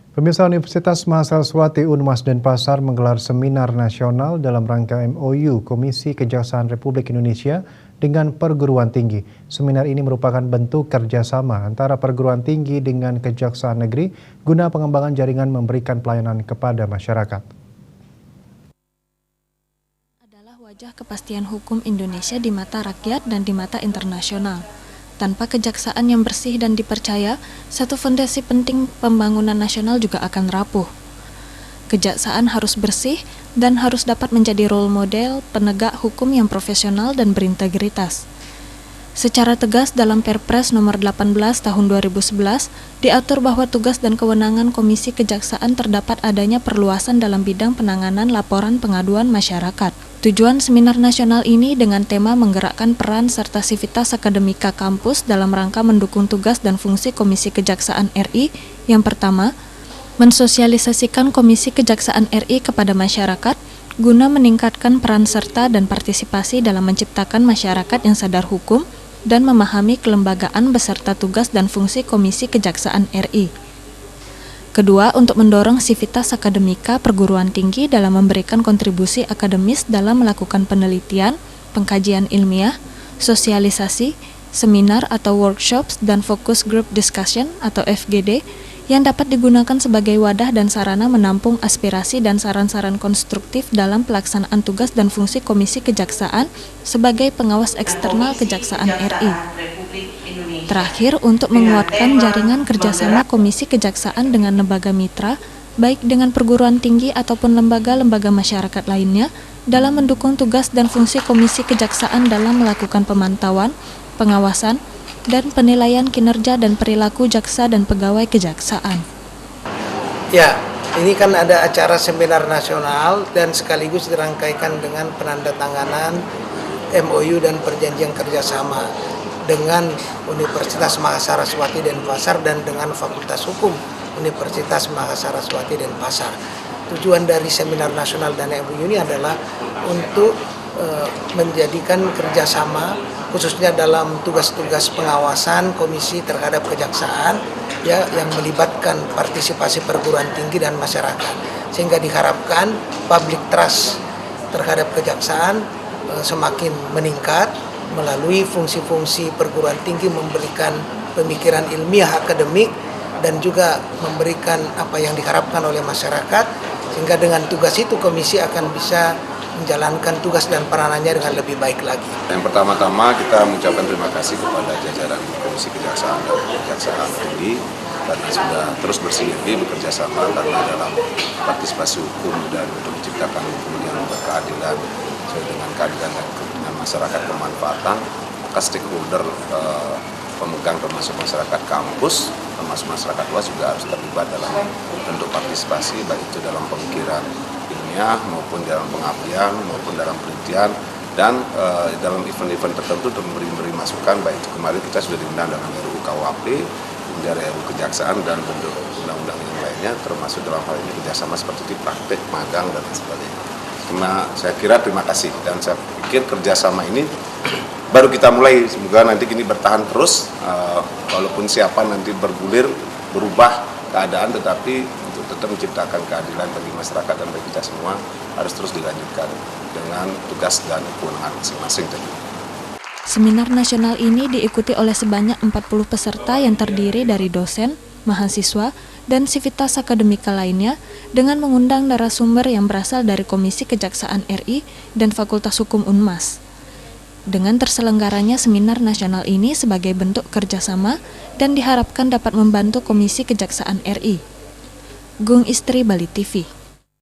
Pemirsa, Universitas Mahasiswati Unmas Denpasar menggelar seminar nasional dalam rangka MOU Komisi Kejaksaan Republik Indonesia dengan perguruan tinggi. Seminar ini merupakan bentuk kerjasama antara perguruan tinggi dengan Kejaksaan Negeri guna pengembangan jaringan memberikan pelayanan kepada masyarakat. Adalah wajah kepastian hukum Indonesia di mata rakyat dan di mata internasional. Tanpa kejaksaan yang bersih dan dipercaya, satu fondasi penting pembangunan nasional juga akan rapuh. Kejaksaan harus bersih dan harus dapat menjadi role model penegak hukum yang profesional dan berintegritas. Secara tegas dalam Perpres nomor 18 tahun 2011, diatur bahwa tugas dan kewenangan Komisi Kejaksaan terdapat adanya perluasan dalam bidang penanganan laporan pengaduan masyarakat. Tujuan seminar nasional ini dengan tema menggerakkan peran serta sivitas akademika kampus dalam rangka mendukung tugas dan fungsi Komisi Kejaksaan RI. Yang pertama, mensosialisasikan Komisi Kejaksaan RI kepada masyarakat guna meningkatkan peran serta dan partisipasi dalam menciptakan masyarakat yang sadar hukum dan memahami kelembagaan beserta tugas dan fungsi Komisi Kejaksaan RI. Kedua, untuk mendorong sivitas akademika perguruan tinggi dalam memberikan kontribusi akademis dalam melakukan penelitian, pengkajian ilmiah, sosialisasi, seminar atau workshops, dan focus group discussion atau FGD yang dapat digunakan sebagai wadah dan sarana menampung aspirasi dan saran-saran konstruktif dalam pelaksanaan tugas dan fungsi Komisi Kejaksaan sebagai pengawas eksternal Kejaksaan RI. Terakhir, untuk menguatkan jaringan kerjasama Komisi Kejaksaan dengan lembaga mitra, baik dengan perguruan tinggi ataupun lembaga-lembaga masyarakat lainnya, dalam mendukung tugas dan fungsi Komisi Kejaksaan dalam melakukan pemantauan, pengawasan, dan penilaian kinerja dan perilaku jaksa dan pegawai kejaksaan. Ya, ini kan ada acara seminar nasional dan sekaligus dirangkaikan dengan penandatanganan MOU dan perjanjian kerjasama dengan Universitas Mahasiswati Denpasar dan dengan Fakultas Hukum Universitas Mahasiswati Denpasar. Tujuan dari seminar nasional dan MOU ini adalah untuk menjadikan kerjasama khususnya dalam tugas-tugas pengawasan komisi terhadap kejaksaan ya, yang melibatkan partisipasi perguruan tinggi dan masyarakat, sehingga diharapkan public trust terhadap kejaksaan semakin meningkat melalui fungsi-fungsi perguruan tinggi memberikan pemikiran ilmiah akademik dan juga memberikan apa yang diharapkan oleh masyarakat, sehingga dengan tugas itu komisi akan bisa menjalankan tugas dan peranannya dengan lebih baik lagi. Yang pertama-tama kita mengucapkan terima kasih kepada jajaran Komisi Kejaksaan dan Kejaksaan Tinggi karena sudah terus bersinergi bekerja sama karena dalam partisipasi hukum dan untuk menciptakan hukum yang berkeadilan sesuai dengan keadilan dan masyarakat bermanfaatan, maka stakeholder pemegang termasuk masyarakat kampus, termasuk masyarakat luas juga harus terlibat dalam bentuk partisipasi, baik itu dalam pemikiran ilmiah maupun dalam pengabdian maupun dalam penelitian dan dalam event-event tertentu untuk memberi masukan, baik itu kemarin kita sudah diundang dalam RUU KUHP, kemudian RUU Kejaksaan dan bentuk undang-undang yang lainnya, termasuk dalam hal ini kerjasama seperti praktek, magang dan sebagainya. Karena saya kira terima kasih dan saya pikir kerjasama ini baru kita mulai, semoga nanti ini bertahan terus, walaupun siapa nanti bergulir, berubah keadaan, tetapi untuk tetap menciptakan keadilan bagi masyarakat dan bagi kita semua harus terus dilanjutkan dengan tugas dan kewenangan masing-masing. Seminar nasional ini diikuti oleh sebanyak 40 peserta yang terdiri dari dosen, mahasiswa, dan sivitas akademika lainnya dengan mengundang narasumber yang berasal dari Komisi Kejaksaan RI dan Fakultas Hukum Unmas. Dengan terselenggaranya seminar nasional ini sebagai bentuk kerjasama dan diharapkan dapat membantu Komisi Kejaksaan RI. Gung Istri, Bali TV.